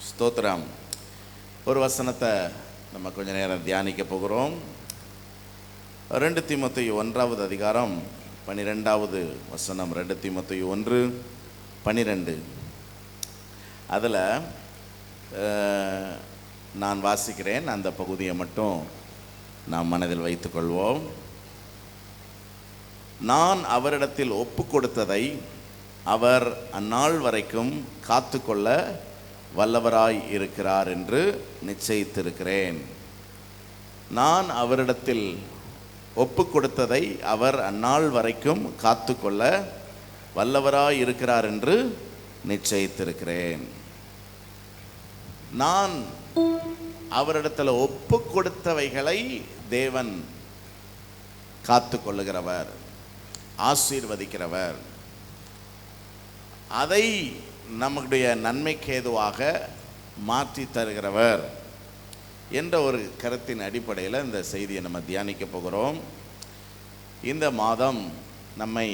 ஸ்தோத்திரம். ஒரு வசனத்தை நம்ம கொஞ்ச நேரம் தியானிக்க போகிறோம். 2 தீமோத்தேயு 1வது அதிகாரம் 12வது வசனம். 2 தீமோத்தேயு 1:12. அதில் நான் வாசிக்கிறேன். அந்த பகுதியை மட்டும் நாம் மனதில் வைத்துக்கொள்வோம். நான் அவரிடத்தில் ஒப்பு கொடுத்ததை அவர் அந்நாள் வரைக்கும் காத்து கொள்ள வல்லவராய் இருக்கிறார் என்று நிச்சயித்திருக்கிறேன். நான் அவரிடத்தில் ஒப்பு கொடுத்ததை அவர் அந்நாள் வரைக்கும் காத்து கொள்ள வல்லவராய் இருக்கிறார் என்று நிச்சயித்திருக்கிறேன். நான் அவரிடத்தில் ஒப்பு கொடுத்தவைகளை தேவன் காத்து கொள்ளுகிறவர், ஆசீர்வதிக்கிறவர், அதை நம்முடைய நன்மைக்கு ஏதுவாக மாற்றி தருகிறவர் என்ற ஒரு கருத்தின் அடிப்படையில் இந்த செய்தியை நம்ம தியானிக்க போகிறோம். இந்த மாதம் நம்மை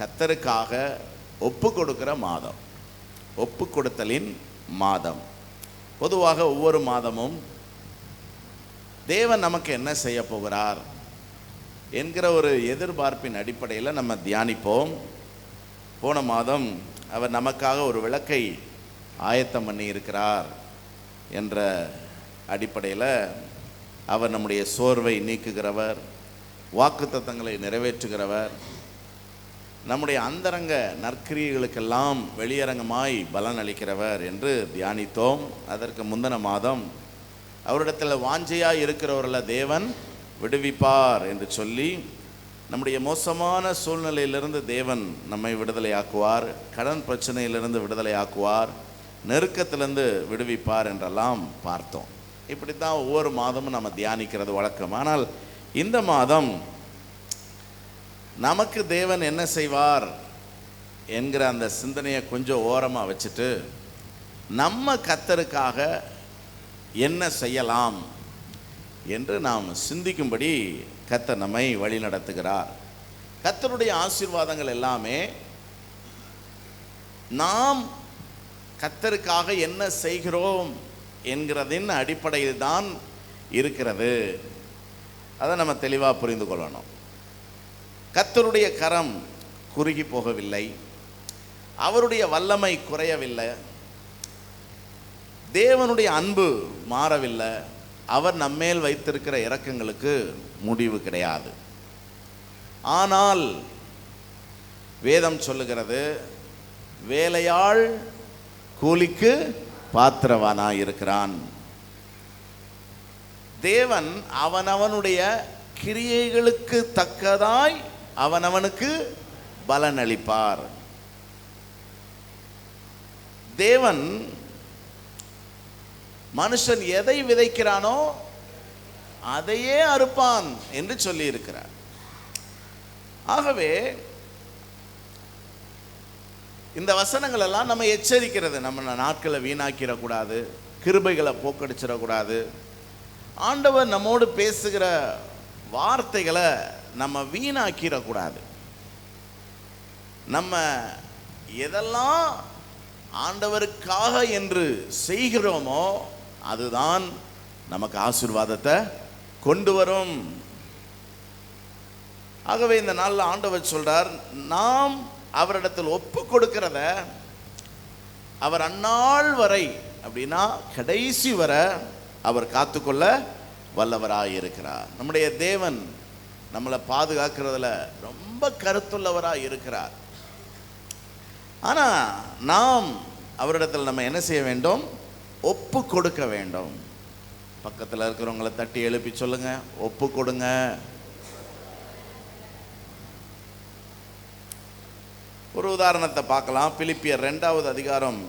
கர்த்தருக்காக ஒப்பு கொடுக்கிற மாதம், ஒப்பு கொடுத்தலின் மாதம். பொதுவாக ஒவ்வொரு மாதமும் தேவன் நமக்கு என்ன செய்ய போகிறார் என்கிற ஒரு எதிர்பார்ப்பின் அடிப்படையில் நம்ம தியானிப்போம். போன மாதம் அவர் நமக்காக ஒரு விளக்கை ஆயத்தம் பண்ணி இருக்கிறார் என்ற அடிப்படையில் அவர் நம்முடைய சோர்வை நீக்குகிறவர், வாக்குத்தத்தங்களை நிறைவேற்றுகிறவர், நம்முடைய அந்தரங்க நற்கிரியைகளுக்கெல்லாம் வெளியரங்கமாய் பலன் அளிக்கிறவர் என்று தியானித்தோம். அதற்கு முந்தின மாதம் அவரிடத்தில் வாஞ்சையாய் இருக்கிறவர்களை தேவன் விடுவிப்பார் என்று சொல்லி, நம்முடைய மோசமான சூழ்நிலையிலிருந்து தேவன் நம்மை விடுதலை ஆக்குவார், கடன் பிரச்சனையிலிருந்து விடுதலை ஆக்குவார், நெருக்கத்திலிருந்து விடுவிப்பார் என்றெல்லாம் பார்த்தோம். இப்படி தான் ஒவ்வொரு மாதமும் நம்ம தியானிக்கிறது வழக்கம். ஆனால் இந்த மாதம் நமக்கு தேவன் என்ன செய்வார் என்கிற அந்த சிந்தனையை கொஞ்சம் ஓரமாக வச்சுட்டு, நம்ம கர்த்தருக்காக என்ன செய்யலாம் என்று நாம் சிந்திக்கும்படி கர்த்தர் நம்மை வழி நடத்துகிறார். கர்த்தருடைய ஆசீர்வாதங்கள் எல்லாமே நாம் கர்த்தருக்காக என்ன செய்கிறோம் என்கிறதின் அடிப்படையில் தான் இருக்கிறது. அதை நம்ம தெளிவாக புரிந்து கொள்ளணும். கர்த்தருடைய கரம் குறுகி போகவில்லை, அவருடைய வல்லமை குறையவில்லை, தேவனுடைய அன்பு மாறவில்லை, அவர் நம்மேல் வைத்திருக்கிற இரக்கங்களுக்கு முடிவு கிடையாது. ஆனால் வேதம் சொல்லுகிறது, வேலையாள் கூலிக்கு பாத்திரவானாய் இருக்கிறான். தேவன் அவனவனுடைய கிரியைகளுக்கு தக்கதாய் அவனவனுக்கு பலன் அளிப்பார். தேவன் மனுஷன் எதை விதைக்கிறானோ அதையே அறுப்பான் என்று சொல்லி இருக்கிறார். ஆகவே இந்த வசனங்கள் எல்லாம் நம்ம எச்சரிக்கிறது. நம்ம நாட்களை வீணாக்கிடக்கூடாது, கிருபைகளை போக்கடிச்சிடக்கூடாது. ஆண்டவர் நம்மோடு பேசுகிற வார்த்தைகளை நம்ம வீணாக்கிடக்கூடாது. நம்ம எதெல்லாம் ஆண்டவருக்காக என்று செய்கிறோமோ அதுதான் நமக்கு ஆசீர்வாதத்தை கொண்டு வரும். ஆகவே இந்த நாளில் ஆண்டவர் சொல்றார், நாம் அவரிடத்தில் ஒப்பு கொடுக்கிறத அவர் அந்நாள் வரை, அப்படின்னா கடைசி வரை அவர் காத்துக்கொள்ள வல்லவராய் இருக்கிறார். நம்முடைய தேவன் நம்மளை பாதுகாக்கிறதுல ரொம்ப கருத்துள்ளவராய் இருக்கிறார். ஆனால் நாம் அவரிடத்தில் நம்ம என்ன செய்ய வேண்டும்? ஒப்பு கொடுக்க வேண்டும். பக்கத்தில் இருக்கிறவங்களை தட்டி எழுப்பி சொல்லுங்க, ஒப்பு கொடுங்க. ஒரு உதாரணத்தை பார்க்கலாம். பிலிப்பியர் 2வது அதிகாரம்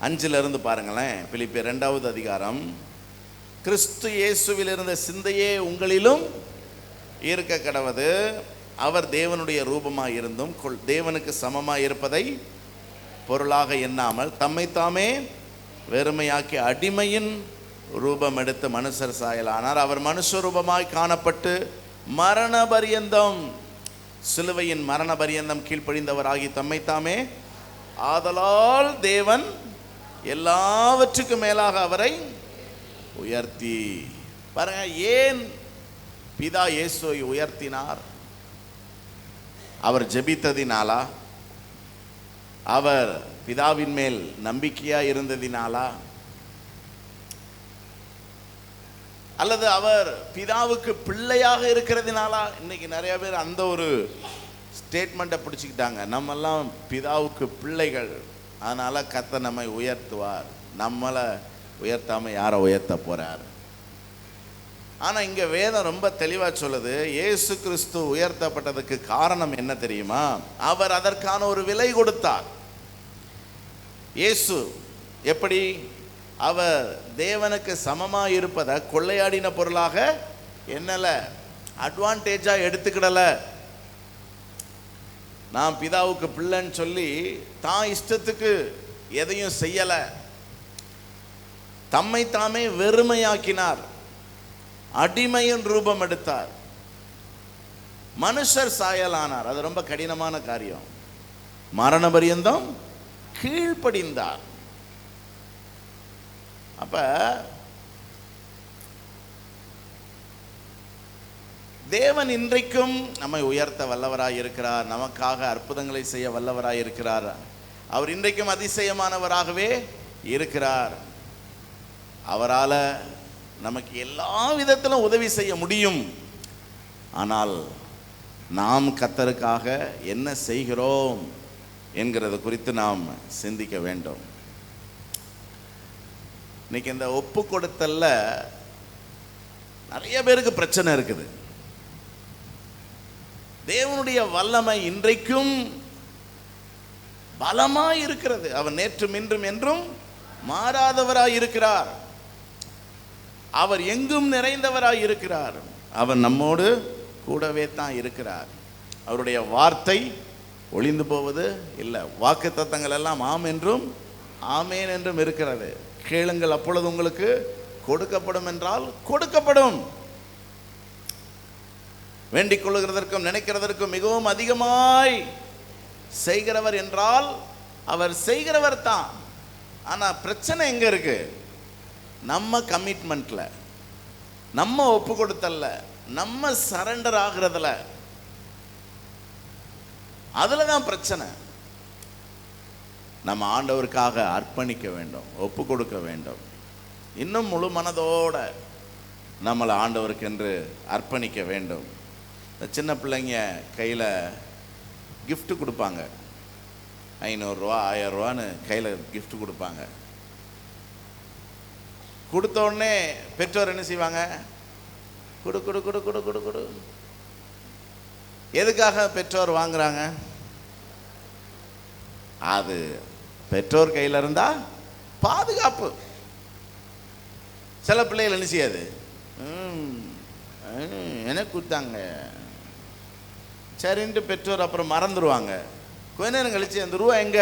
5 பாருங்களேன். பிலிப்பியர் 2வது அதிகாரம், கிறிஸ்து இயேசுவில் இருந்த சிந்தையே உங்களிலும் இருக்க கடவது. அவர் தேவனுடைய ரூபமாய் இருந்தும் தேவனுக்கு சமமாய் இருப்பதை பொருளாக எண்ணாமல் தம்மைத்தாமே வெறுமையாக்கி அடிமையின் ரூபம் எடுத்து மனுஷர் சாயலானார். அவர் மனுஷ ரூபமாய் காணப்பட்டு மரண பரியந்தம், சிலுவையின் மரண பரியந்தம் கீழ்ப்படிந்தவராகி தம்மைத்தாமே ஆதலால் தேவன் எல்லாவற்றுக்கும் மேலாக அவரை உயர்த்தி. பாருங்க, ஏன் பிதா இயேசுவை உயர்த்தினார்? அவர் ஜெபித்ததினாலா? அவர் பிதாவின் மேல் நம்பிக்கையா இருந்ததினாலா? அல்லது அவர் பிதாவுக்கு பிள்ளையாக இருக்கிறதுனாலா? இன்னைக்கு நிறைய பேர் அந்த ஒரு ஸ்டேட்மெண்ட்டை பிடிச்சிக்கிட்டாங்க. நம்மெல்லாம் பிதாவுக்கு பிள்ளைகள், அதனால கர்த்தர் நம்மை உயர்த்துவார். நம்மளை உயர்த்தாம யாரை உயர்த்த போறார்? ஆனா இங்க வேதம் ரொம்ப தெளிவா சொல்லுது, இயேசு கிறிஸ்து உயர்த்தப்பட்டதுக்கு காரணம் என்ன தெரியுமா? அவர் அதற்கான ஒரு விலை கொடுத்தார். இயேசு எப்படி? அவர் தேவனுக்கு சமமா இருப்பதை கொள்ளையாடின பொருளாக என்னல அட்வான்டேஜா எடுத்துக்கிடல. நான் பிதாவுக்கு பிள்ளைன்னு சொல்லி தான் இஷ்டத்துக்கு எதையும் செய்யல. தம்மை தாமே வெறுமையாக்கினார், அடிமையின் ரூபம் எடுத்தார், மனுஷர் சாயலானார். அது ரொம்ப கடினமான காரியம். மரண பரியந்தம் கீழ்ப்படிந்தார். அப்ப தேவன் இன்றைக்கும் நம்மை உயர்த்த வல்லவராய் இருக்கிறார். நமக்காக அற்புதங்களை செய்ய வல்லவராய் இருக்கிறார். அவர் இன்றைக்கும் அதிசயமானவராகவே இருக்கிறார். அவரால் நமக்கு எல்லா விதத்திலும் உதவி செய்ய முடியும். ஆனால் நாம் கர்த்தருக்காக என்ன செய்கிறோம் என்கிறது குறித்து நாம் சிந்திக்க வேண்டும். இன்னைக்கு இந்த ஒப்பு கொடுத்தல்ல நிறைய பேருக்கு பிரச்சனை இருக்குது. தேவனுடைய வல்லமை இன்றைக்கும் பலமாய் இருக்கிறது. அவர் நேற்றும் இன்றும் என்றும் மாறாதவராய் இருக்கிறார். அவர் எங்கும் நிறைந்தவராய் இருக்கிறார். அவர் நம்மோடு கூடவே தான் இருக்கிறார். அவருடைய வார்த்தை ஒளிந்து போவது இல்லை. வாக்குத்தத்தங்கள் எல்லாம் ஆம் என்றும் ஆமேன் என்றும் இருக்கிறது. கேளுங்கள், அப்பொழுது உங்களுக்கு கொடுக்கப்படும் என்றால் கொடுக்கப்படும். வேண்டிக் கொள்ளுகிறதற்கும் நினைக்கிறதற்கும் மிகவும் அதிகமாய் செய்கிறவர் என்றால் அவர் செய்கிறவர் தான். ஆனா பிரச்சனை எங்க இருக்கு? நம்ம கமிட்மெண்ட்ல, நம்ம ஒப்பு கொடுத்தல்ல, நம்ம சரண்டர் ஆகிறதுல, அதுல தான் பிரச்சனை. நம்ம ஆண்டவருக்காக அர்ப்பணிக்க வேண்டும், ஒப்பு கொடுக்க வேண்டும். இன்னும் முழு மனதோட நம்மளை ஆண்டவருக்கு என்று அர்ப்பணிக்க வேண்டும். இந்த சின்ன பிள்ளைங்க கையில் gift கொடுப்பாங்க. 500 ரூபா 1000 ரூபான்னு கையில் gift கொடுப்பாங்க. கொடுத்த உடனே பெற்றோர் என்ன செய்வாங்க? கொடு கொடு கொடு கொடு கொடு கொடு. எதுக்காக பெற்றோர் வாங்குறாங்க? அது பெற்றோர் கையில் இருந்தா பாதுகாப்பு. சில பிள்ளைகள் என்ன செய்யாது, எனக்கு கொடுத்தாங்க சரின்ட்டு பெற்றோர் அப்புறம் மறந்துடுவாங்க. கொஞ்ச நேரம் கழிச்சு அந்த ரூபா எங்க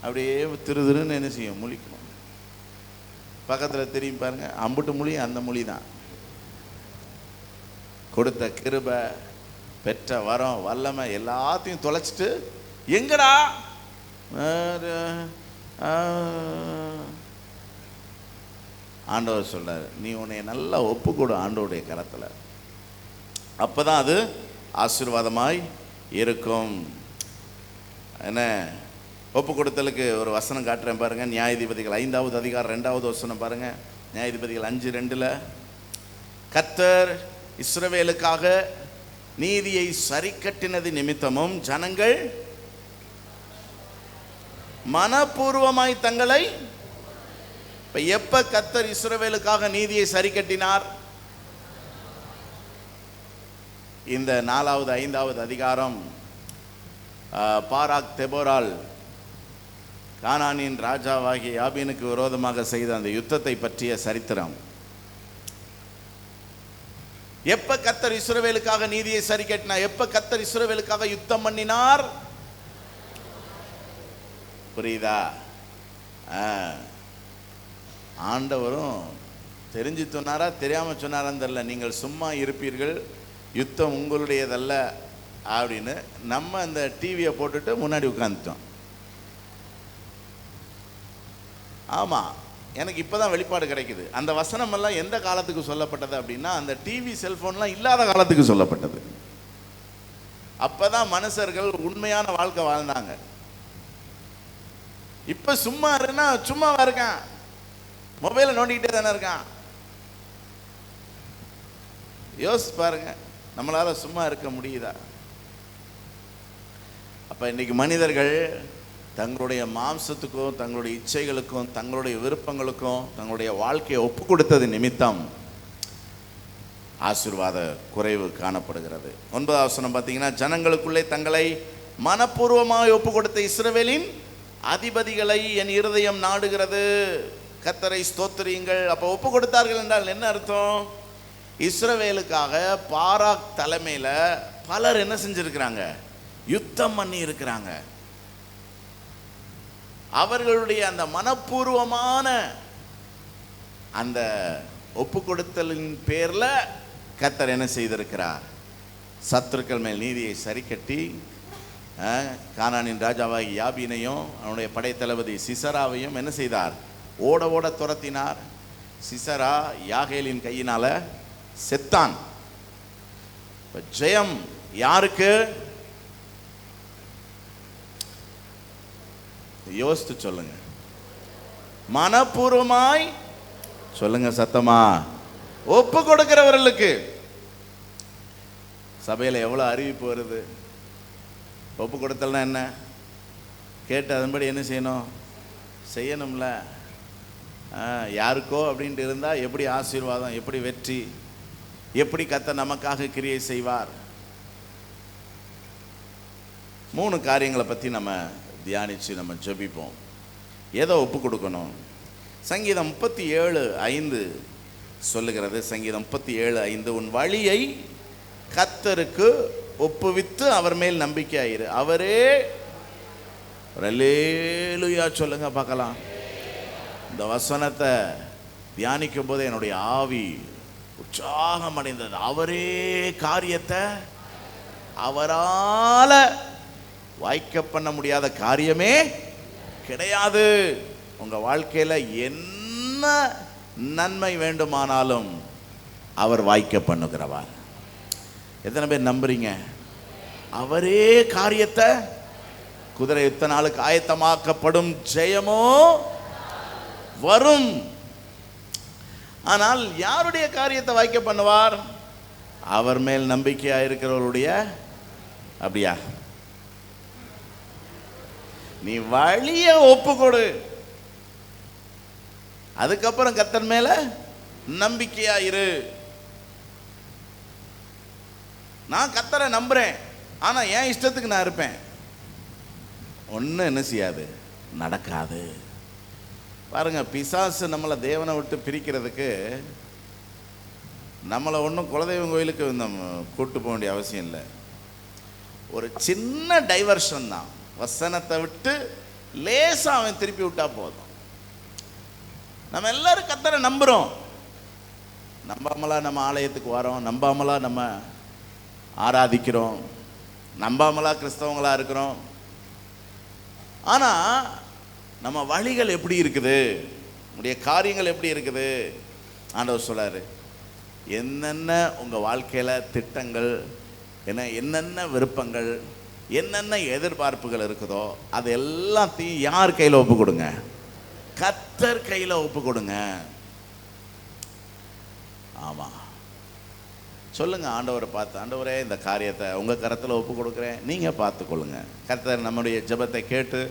அப்படியே திருதுன்னு என்ன செய்யும், முழிக்கும். பக்கத்தில் திரும்பி பாருங்க, அம்புட்டு மொழி அந்த மொழி தான். கொடுத்த கிருபை, பெற்ற வரம், வல்லமை எல்லாத்தையும் தொலைச்சிட்டு எங்கடா ஆண்டவர் சொல்றாரு, நீ உன்னை நல்லா ஒப்புக்கொடு ஆண்டவருடைய கரத்தில். அப்பதான் அது ஆசீர்வாதமாய் இருக்கும். என்ன ஒப்பு கொடுத்தலுக்கு ஒரு வசனம் காட்டுறேன் பாருங்க. நியாயாதிபதிகள் 5வது அதிகாரம் 2வது வசனம் பாருங்க. நியாயாதிபதிகள் 5:2 கர்த்தர் இஸ்ரவேலுக்காக நீதியை சரிக்கட்டினது நிமித்தமும் ஜனங்கள் மனப்பூர்வமாய் தங்களை. எப்ப கர்த்தர் இஸ்ரவேலுக்காக நீதியை சரி கட்டினார்? இந்த 4வது 5வது அதிகாரம் பாராக் தெபோரால் கானானின் ராஜாவாகிய யாபீனுக்கு விரோதமாக செய்த அந்த யுத்தத்தை பற்றிய சரித்திரம். எப்ப கர்த்தர் இஸ்ரவேலுக்காக நீதியை சரி கட்டினார்? எப்ப கர்த்தர் இஸ்ரவேலுக்காக யுத்தம் பண்ணினார்? புரியுதா? ஆண்டவரும் தெரிஞ்சு சொன்னாரா தெரியாம சொன்னாரான்னு தெரியல. நீங்கள் சும்மா இருப்பீர்கள், யுத்தம் உங்களுடையதல்ல, அப்படின்னு நம்ம அந்த டிவியை போட்டுட்டு முன்னாடி உட்காந்துட்டோம். ஆமாம், எனக்கு இப்போ தான் வெளிப்பாடு கிடைக்குது. அந்த வசனமெல்லாம் எந்த காலத்துக்கு சொல்லப்பட்டது அப்படின்னா, அந்த டிவி செல்ஃபோன்லாம் இல்லாத காலத்துக்கு சொல்லப்பட்டது. அப்போ தான் மனுஷர்கள் உண்மையான வாழ்க்கை வாழ்ந்தாங்க. இப்போ சும்மா இருக்குன்னா சும்மாவா இருக்கான், மொபைலை நோண்டிக்கிட்டே தானே இருக்கான். யோசிச்சு பாருங்க, நம்மளால சும்மா இருக்க முடியுதா? அப்போ இன்னைக்கு மனிதர்கள் தங்களுடைய மாம்சத்துக்கும் தங்களுடைய இச்சைகளுக்கும் தங்களுடைய விருப்பங்களுக்கும் தங்களுடைய வாழ்க்கையை ஒப்பு கொடுத்தது நிமித்தம் ஆசீர்வாத குறைவு காணப்படுகிறது. 9வது வசனம் பார்த்தீங்கன்னா, ஜனங்களுக்குள்ளே தங்களை மனப்பூர்வமாக ஒப்பு கொடுத்த இஸ்ரவேலின் அதிபதிகளை என் இருதயம் நாடுகிறது, கர்த்தரை ஸ்தோத்திரியுங்கள். அப்போ ஒப்பு கொடுத்தார்கள் என்றால் என்ன அர்த்தம்? இஸ்ரவேலுக்காக பாராக் தலைமையில் பலர் என்ன செஞ்சிருக்கிறாங்க? யுத்தம் பண்ணி இருக்கிறாங்க. அவர்களுடைய அந்த மனப்பூர்வமான அந்த ஒப்பு கொடுத்தலின் பேர்ல கர்த்தர் என்ன செய்திருக்கிறார்? சத்துருக்கள் மேல் நீதியை சரி கட்டி கானானின் ராஜாவாகி யாபீனையும் அவனுடைய படைத்தளபதி சிசராவையும் என்ன செய்தார்? ஓட ஓட துரத்தினார். சிசரா யாகேலின் கையினால செத்தான். ஜெயம் யாருக்கு? யோசித்து சொல்லுங்க, மனப்பூர்வமாய் சொல்லுங்க, சத்தமா ஒப்பு கொடுக்கிறவர்களுக்கு. சபையில் எவ்வளோ அறிவிப்பு வருது. ஒப்பு கொடுத்தல்னா என்ன? கேட்டு அதன்படி என்ன செய்யணும்? செய்யணும்ல. யாருக்கோ அப்படின்ட்டு இருந்தால் எப்படி ஆசீர்வாதம், எப்படி வெற்றி, எப்படி கர்த்தர் நமக்காக கிரியை செய்வார்? 3 காரியங்களை பற்றி நம்ம தியானித்து நம்ம ஜெபிப்போம். ஏதோ ஒப்பு கொடுக்கணும். சங்கீதம் 37:5 சொல்லுகிறது. சங்கீதம் 37:5, உன் வழியை கர்த்தருக்கு ஒப்புவித்து அவர் மேல் நம்பிக்கையாயிரு, அவரே. அல்லேலூயா சொல்லுங்க பார்க்கலாம். இந்த வசனத்தை தியானிக்கும் போது என்னுடைய ஆவி உற்சாகம் அடைந்தது. அவரே காரியத்தை, அவரால் வாய்க்க பண்ண முடியாத காரியமே கிடையாது. உங்க வாழ்க்கையில என்ன நன்மை வேண்டுமானாலும் அவர் வாய்க்க பண்ணுகிறவர். எத்தனை பேர் நம்புறீங்க? அவரே காரியத்தை, குதிரை யுத்த நாளுக்கு ஆயத்தமாக்கப்படும், ஜெயமோ வரும். ஆனால் யாருடைய காரியத்தை வாய்க்க பண்ணுவார்? அவர் மேல் நம்பிக்கையா இருக்கிறவருடைய. அப்படியா? நீ வழிய ஒப்பு கொடு, அதுக்கப்புறம் கர்த்தர் மேல நம்பிக்கையா இரு. நான் கர்த்தரை நம்புறேன், ஆனா என் இஷ்டத்துக்கு நான் இருப்பேன், ஒன்னும் என்ன செய்யாது, நடக்காது. பாருங்க, பிசாசு நம்மளை தேவனை விட்டு பிரிக்கிறதுக்கு நம்மளை ஒன்றும் குலதெய்வம் கோயிலுக்கு நம்ம கூட்டு போக வேண்டிய அவசியம் இல்லை. ஒரு சின்ன டைவர்ஷன் தான். வசனத்தை விட்டு லேசாக அவன் திருப்பி விட்டா போதும். நம்ம எல்லாரும் கர்த்தரை நம்புகிறோம், நம்பாமலா நம்ம ஆலயத்துக்கு வரோம், நம்பாமலா நம்ம ஆராதிக்கிறோம், நம்பாமலா கிறிஸ்தவங்களா இருக்கிறோம். ஆனால் நம்ம வழிகள் எப்படி இருக்குது, நம்முடைய காரியங்கள் எப்படி இருக்குது? ஆண்டவர் சொல்றாரு, என்னென்ன உங்கள் வாழ்க்கையில் திட்டங்கள், என்னென்ன விருப்பங்கள், என்னென்ன எதிர்பார்ப்புகள் இருக்குதோ அது எல்லாத்தையும் யார் கையில் ஒப்பு கொடுங்க? கர்த்தர் கையில் ஒப்பு கொடுங்க. ஆமாம், சொல்லுங்க ஆண்டவரை பார்த்து, ஆண்டவரே இந்த காரியத்தை உங்கள் கரத்தில் ஒப்பு கொடுக்குறேன், நீங்கள் பார்த்துக்கொள்ளுங்க. கர்த்தர் நம்முடைய ஜெபத்தை கேட்டு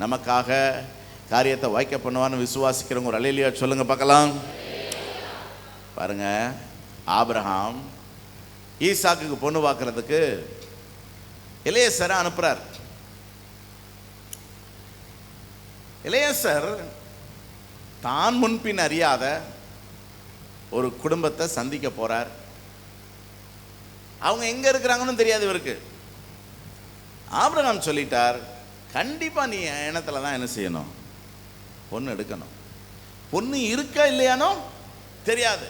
நமக்காக காரியத்தை வாய்க்க பண்ணுவான்னு விசுவாசிக்கிறவங்க ஒரு அல்லேலூயா சொல்லுங்க பார்க்கலாம். பாருங்க, ஆபிரகாம் ஈசாக்குக்கு பொண்ணு பார்க்கறதுக்கு எலியேசரை அனுப்புறார். எலியேசர் தான் முன்பின் அறியாத ஒரு குடும்பத்தை சந்திக்க போறார். அவங்க எங்க இருக்கிறாங்கன்னு தெரியாது இவருக்கு. ஆபிரகாம் சொல்லிட்டார், கண்டிப்பா நீ இனத்துல தான் என்ன செய்யணும், பொண்ணு எடுக்கணும். பொண்ணு இருக்கா இல்லையானோ தெரியாது.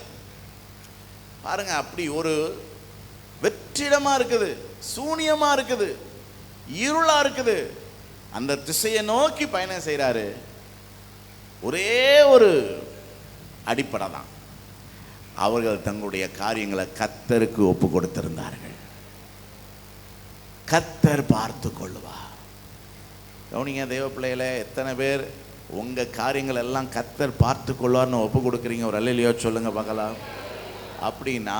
பாருங்க, அப்படி ஒரு வெற்றிடமா இருக்குது, சூனியமா இருக்குது, இருளா இருக்குது. அந்த திசையை நோக்கி பயணம் செய்கிறாரு. ஒரே ஒரு அடிப்படை தான், அவர்கள் தங்களுடைய காரியங்களை கர்த்தருக்கு ஒப்பு கொடுத்திருந்தார்கள். கர்த்தர் பார்த்து கொள்ளுவா. கவனிங்க தேவ பிள்ளைகளே, எத்தனை பேர் உங்க காரியங்கள் எல்லாம் கர்த்தர் பார்த்து கொள்வார்னு ஒப்பு கொடுக்குறீங்க? ஒரு அல்லேலூயா சொல்லுங்க பார்க்கலாம். அப்படின்னா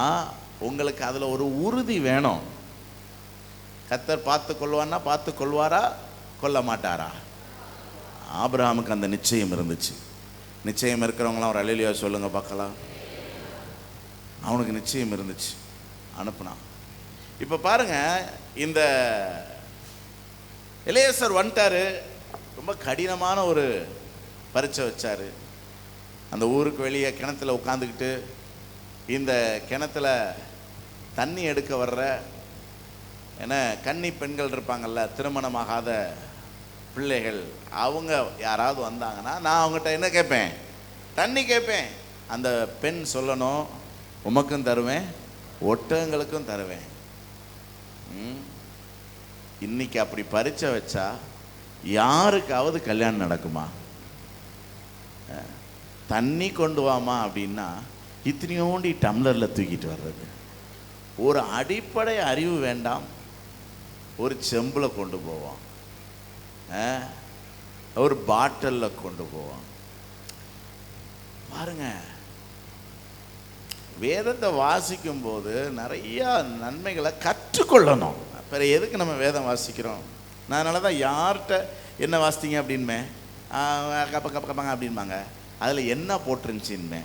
உங்களுக்கு அதுல ஒரு உறுதி வேணும். கர்த்தர் பார்த்து கொள்வார்னா பார்த்து கொள்வாரா, கொல்ல மாட்டாரா? ஆபிரகாமுக்கு அந்த நிச்சயம் இருந்துச்சு. நிச்சயம் இருக்கிறவங்களாம் ஒரு அல்லேலூயா சொல்லுங்க பார்க்கலாம். அவனுக்கு நிச்சயம் இருந்துச்சு, அனுப்புனான். இப்போ பாருங்க, இந்த எலியேசர் வந்துட்டாரு. ரொம்ப கடினமான ஒரு பரீட்சை வச்சாரு. அந்த ஊருக்கு வெளியே கிணத்துல உட்காந்துக்கிட்டு, இந்த கிணத்துல தண்ணி எடுக்க வர்ற ஏன்னா கன்னி பெண்கள் இருப்பாங்கல்ல, திருமணமாகாத பிள்ளைகள், அவங்க யாராவது வந்தாங்கன்னா நான் அவங்ககிட்ட என்ன கேட்பேன்? தண்ணி கேட்பேன். அந்த பெண் சொல்லணும், உமக்கும் தருவேன், ஒட்டகங்களுக்கும் தருவேன். இன்னைக்கு அப்படி பரீட்சை வச்சா யாருக்காவது கல்யாணம் நடக்குமா? தண்ணி கொண்டு வாமா அப்படின்னா இத்தனையோண்டி டம்ளரில் தூக்கிட்டு வர்றது. ஒரு அடிப்படை அறிவு வேண்டாம்? ஒரு செம்பில் கொண்டு போவான், ஒரு பாட்டிலில் கொண்டு போவான். பாருங்க, வேதத்தை வாசிக்கும் போது நிறைய நன்மைகளை கற்றுக்கொள்ளணும். பிற எதுக்கு நம்ம வேதம் வாசிக்கிறோம்? அதனால தான் யார்கிட்ட என்ன வாசித்தீங்க அப்படின்மே, கப்ப கப்ப கப்பங்க அப்படின்பாங்க. அதில் என்ன போட்டுருந்துச்சின்மே,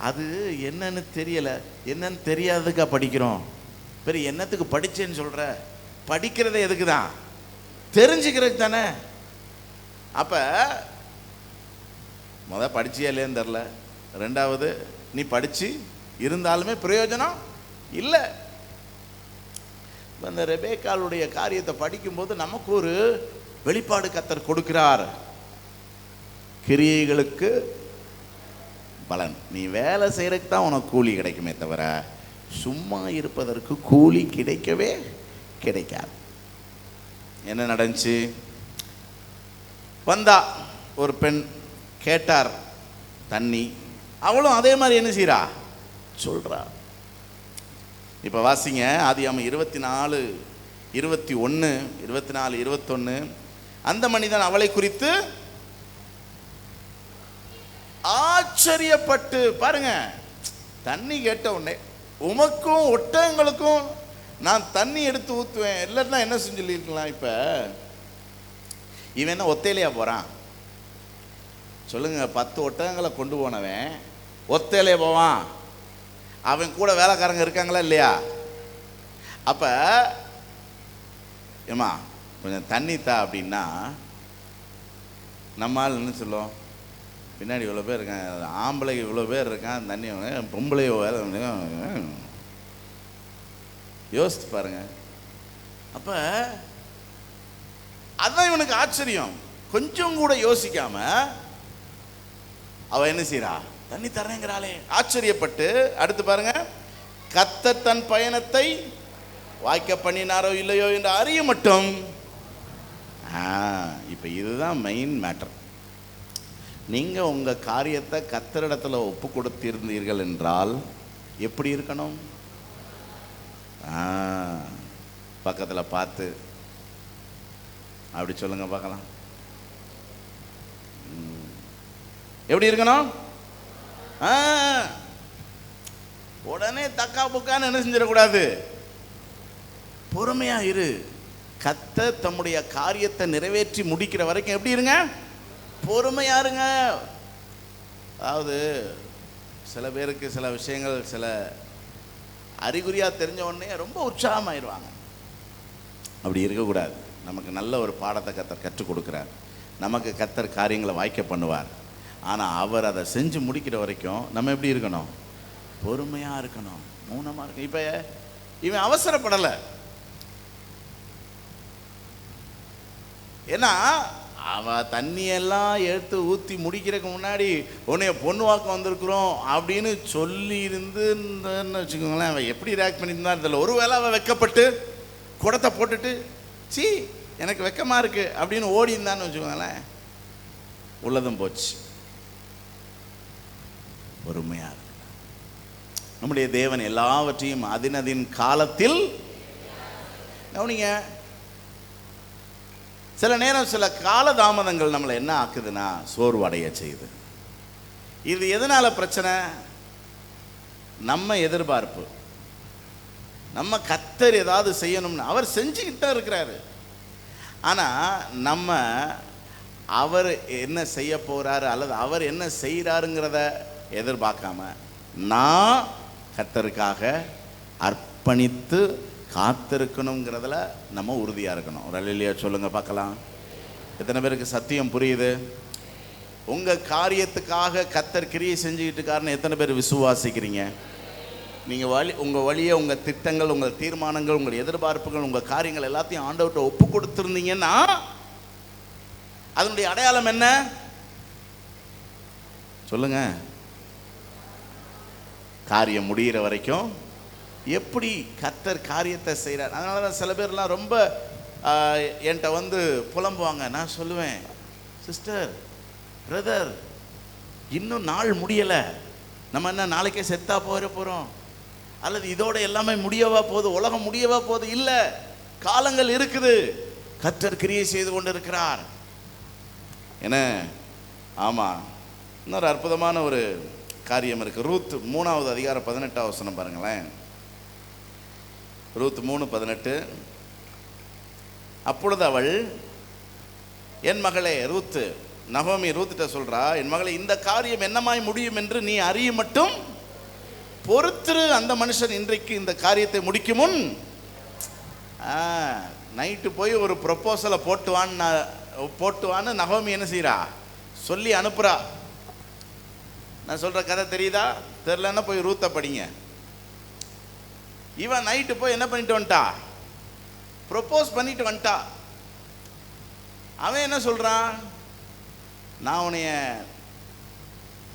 அது என்னன்னு தெரியலை. என்னன்னு தெரியாததுக்கா படிக்கிறோம்? பெரிய என்னத்துக்கு படித்தேன்னு சொல்கிற? படிக்கிறதே எதுக்கு தான்? தெரிஞ்சுக்கிறதுக்கு தானே. அப்போ படிச்சியா இல்லைன்னு தெரில. ரெண்டாவது, நீ படித்து இருந்தாலுமே பிரயோஜனம் இல்லை. அந்த ரெபேக்காளுடைய காரியத்தை படிக்கும்போது நமக்கு ஒரு வெளிப்பாடு கர்த்தர் கொடுக்கிறார். கிரியைகளுக்கு பலன். நீ வேலை செய்யறதுக்கு தான் உனக்கு கூலி கிடைக்குமே தவிர சும்மா இருப்பதற்கு கூலி கிடைக்கவே கிடைக்காது. என்ன நடந்துச்சு? வந்தா ஒரு பெண், கேட்டார் தண்ணி. அவளும் அதே மாதிரி என்ன செய்யறா? சொல்றா. இப்போ வாசிங்க ஆதியாகமம் 24, 21, 24, 21. அந்த மனிதன் அவளை குறித்து ஆச்சரியப்பட்டு, பாருங்க, தண்ணி கேட்ட உடனே, உமக்கும் ஒட்டகங்களுக்கும் நான் தண்ணி எடுத்து ஊற்றுவேன், இல்லைன்னா என்ன செஞ்சுருக்கலாம்? இப்போ இவன் என்ன ஒத்தையிலையா போகிறான்? சொல்லுங்க. 10 ஒட்டகங்களை கொண்டு போனவன் ஒத்தையிலே போவான்? அவன் கூட வேலைக்காரங்க இருக்காங்களா இல்லையா? அப்போ ஏமா கொஞ்சம் தண்ணி தா அப்படின்னா நம்மால் என்ன சொல்லுவோம்? பின்னாடி இவ்வளோ பேர் இருக்கான், ஆம்பளை இவ்வளோ பேர் இருக்கான், தண்ணி பொம்பளை வேலை யோசித்து பாருங்க. அப்போ அதுதான் இவனுக்கு ஆச்சரியம். கொஞ்சம் கூட யோசிக்காம அவ என்ன செய்யறா? தண்ணி தரேங்கிறாளே. ஆச்சரியப்பட்டு அடுத்து பாருங்க, கர்த்தர் தன் பயணத்தை வாய்க்க பண்ணினாரோ இல்லையோ என்று அறிய மட்டும். இப்போ இதுதான் மெயின் மேட்டர். நீங்க உங்க காரியத்தை கர்த்தரிடத்துல ஒப்பு கொடுத்திருந்தீர்கள் என்றால் எப்படி இருக்கணும்? பக்கத்துல பார்த்து அப்படி சொல்லுங்க பார்க்கலாம். எப்படி இருக்கணும்? உடனே தக்கா புக்கான்னு என்ன செஞ்சிடக்கூடாது. பொறுமையா இரு. கர்த்தர் தம்முடைய காரியத்தை நிறைவேற்றி முடிக்கிற வரைக்கும் எப்படி இருங்க? பொறுமையா இருங்க. அதாவது சில பேருக்கு சில விஷயங்கள் சில அறிகுறியா தெரிஞ்ச உடனே ரொம்ப உற்சாகமாயிருவாங்க. அப்படி இருக்கக்கூடாது. நமக்கு நல்ல ஒரு பாடத்தை கர்த்தர் கற்றுக் கொடுக்கிறார். நமக்கு கர்த்தர் காரியங்களை வாய்க்க பண்ணுவார். ஆனால் அவர் அதை செஞ்சு முடிக்கிற வரைக்கும் நம்ம எப்படி இருக்கணும்? பொறுமையாக இருக்கணும், மௌனமாக இருக்கணும். இப்போ இவன் அவசரப்படலை. ஏன்னா அவ தண்ணியெல்லாம் எடுத்து ஊற்றி முடிக்கிறதுக்கு முன்னாடி உன்னைய பொண்ணு வாக்கம் வந்திருக்கிறோம் அப்படின்னு சொல்லி இருந்துன்னு வச்சுக்கோங்களேன். அவன் எப்படி ரியாக்ட் பண்ணியிருந்தா தெரியல. ஒருவேளை அவன் வெக்கப்பட்டு குடத்தை போட்டுட்டு சீ எனக்கு வெக்கமாக இருக்கு அப்படின்னு ஓடி இருந்தான்னு வச்சுக்கோங்களேன், உள்ளதும் போச்சு. பொறுமையாக இருக்கு. நம்முடைய தேவன் எல்லாவற்றையும் அதின் காலத்தில் கவனிங்க. சில நேரம் சில காலதாமதங்கள் நம்மளை என்ன ஆக்குதுன்னா சோர்வடைய செய்யுது. இது எதனால பிரச்சனை? நம்ம எதிர்பார்ப்பு. நம்ம கர்த்தர் ஏதாவது செய்யணும்னு அவர் செஞ்சுக்கிட்டு தான் இருக்கிறாரு. ஆனால் நம்ம அவர் என்ன செய்ய போகிறாரு அல்லது அவர் என்ன செய்கிறாருங்கிறத எதிர்பார்க்காம நான் கர்த்தருக்காக அர்ப்பணித்து காத்திருக்கணுங்கிறதுல நம்ம உறுதியாக இருக்கணும். ஒரு அல்லேலூயா சொல்லுங்க பார்க்கலாம். எத்தனை பேருக்கு சத்தியம் புரியுது? உங்கள் காரியத்துக்காக கர்த்தர் கிரியை செஞ்சுக்கிட்டு இருக்காருன்னு எத்தனை பேர் விசுவாசிக்கிறீங்க? நீங்கள் உங்கள் வழியை, உங்கள் திட்டங்கள், உங்கள் தீர்மானங்கள், உங்கள் எதிர்பார்ப்புகள், உங்கள் காரியங்கள் எல்லாத்தையும் ஆண்டவர்கிட்ட ஒப்பு கொடுத்துருந்தீங்கன்னா அதனுடைய அடையாளம் என்ன சொல்லுங்க? காரியம் முடிகிற வரைக்கும் எப்படி கர்த்தர் காரியத்தை செய்கிறார். அதனால தான் சில பேர்லாம் ரொம்ப என்கிட்ட வந்து புலம்புவாங்க. நான் சொல்லுவேன், சிஸ்டர், பிரதர், இன்னும் நாள் முடியலை, நம்ம என்ன நாளைக்கே செத்தா போகிறோம் அல்லது இதோட எல்லாமே முடியவா போகுது, உலகம் முடியவா போகுது? இல்லை, காலங்கள் இருக்குது. கர்த்தர் கிரியை செய்து கொண்டு இருக்கிறார். என்ன? ஆமாம். இன்னொரு அற்புதமான ஒரு காரியம் இருக்குது. ரூத் 3வது அதிகாரம் 18வது வசனம் பாருங்களேன். ரூத் 3:18. அப்பொழுது அவள், என் மகளே ரூத்து, நகோமி ரூத்திட்ட சொல்றா, என் மகளே, இந்த காரியம் என்னமாய் முடியும் என்று நீ அறிய மட்டும் பொறுத்திரு. அந்த மனுஷன் இன்றைக்கு இந்த காரியத்தை முடிக்கும் முன் நைட்டு போய் ஒரு ப்ரொப்போசலை போட்டுவான்னு நகோமி என்ன செய்யறா? சொல்லி அனுப்புறா. நான் சொல்ற கதை தெரியுதா? தெரியலன்னா போய் ரூத்தை படிங்க. இவன் நைட்டு போய் என்ன பண்ணிட்டு வந்துட்டா? ப்ரொப்போஸ் பண்ணிட்டு வந்துட்டா. அவன் என்ன சொல்றான்? நான் உன்னைய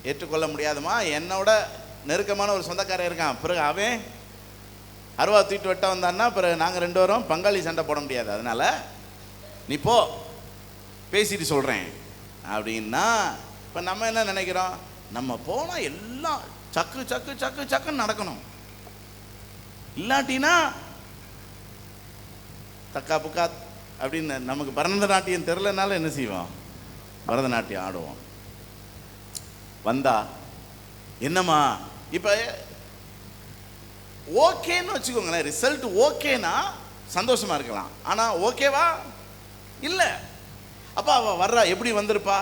ஏற்றுக்கொள்ள முடியாதுமா, என்னோட நெருக்கமான ஒரு சொந்தக்காரன் இருக்கான், பிறகு அவன் அருவா தூக்கிட்டு வெட்ட வந்தான்னா பிறகு நாங்கள் 2 பேரும் பங்காளி சண்டை போட முடியாது, அதனால நீ போ, பேசிட்டு சொல்கிறேன் அப்படின்னா. இப்போ நம்ம என்ன நினைக்கிறோம்? நம்ம போனால் எல்லாம் சக்கு சக்கு சக்கு சக்குன்னு நடக்கணும், இல்லாட்டினா தக்கா புக்கா அப்படின்னு. நமக்கு பரதநாட்டியம் தெரிலனால என்ன செய்வோம்? பரதநாட்டியம் ஆடுவோம். வந்தா என்னம்மா இப்போ ஓகேன்னு வச்சுக்கோங்களேன், ரிசல்ட் ஓகேனா சந்தோஷமா இருக்கலாம். ஆனால் ஓகேவா இல்லை. அப்போ அவள் வர்றா, எப்படி வந்திருப்பா?